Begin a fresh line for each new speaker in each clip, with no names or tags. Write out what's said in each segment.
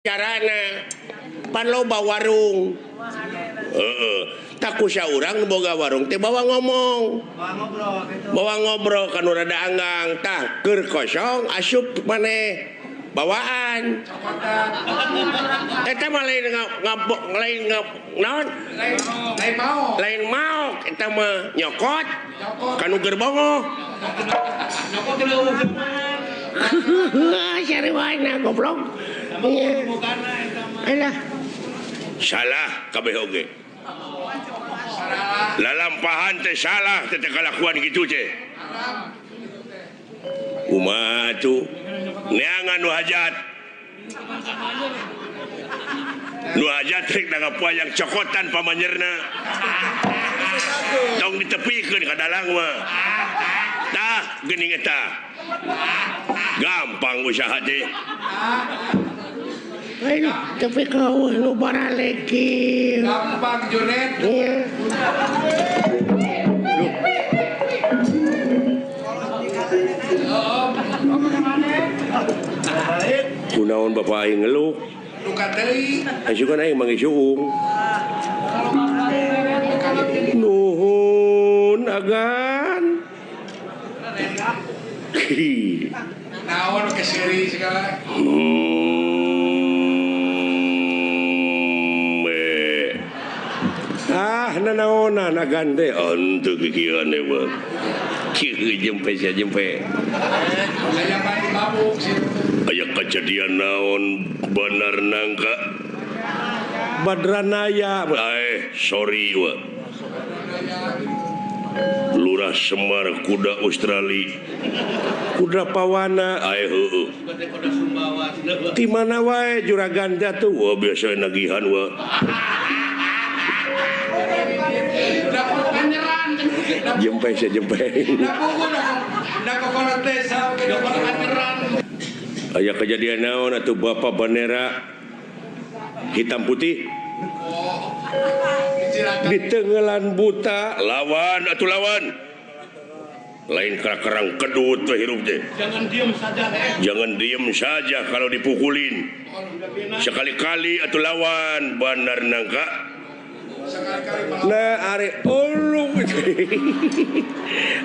carana pan loba warung tak kusa urang boga warung teh bawa ngomong bawa ngobrol kan rada anggang tah keur kosong asup maneh bawaan eta mah lain naon lain mau eta mah nyokot kanu gerbongo cari wae goblok alah salah kabeh oge lalampahan teh salah teh kalakuan kitu teh kumaha atuh neangan nu hajat rek nangapayang cokotan pamanyerna tong ditepikeun ka dalang mah tah geuning eta gampang usaha teh ayo tapi kau nu baraleki gampang Junet kunaon bapak aing ngeluh luka deui asukeun aing mangisuung nuhun agan naon keseri segala nanaonan agan teh ontu kikieuan teh beuh kieu jempe sia jempe aya bae mabuk aya kejadian naon bener nangka Badranaya sorry wa Lurah Semar kuda Australia kuda pawana heueuh di mana wae juragan tuh wah biasa nagihan wa jempe sia jempe aya kejadian naon atuh bapak bandera hitam putih di tenggelan buta lawan atuh lawan lain kerang kedut teh hirup teh jangan diem saja kalau dipukulin sekali-kali atuh lawan bandar nangka nah are ulung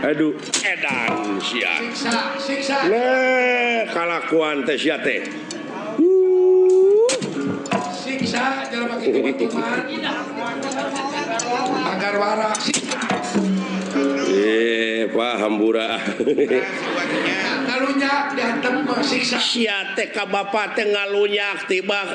aduh edan sia siksa nah kalakuan teh sia teh siksa jangan pakai kuat agar warak paham bura ngalunyak dihantem siksa sia teh ka bapak teh ngalunyak tiba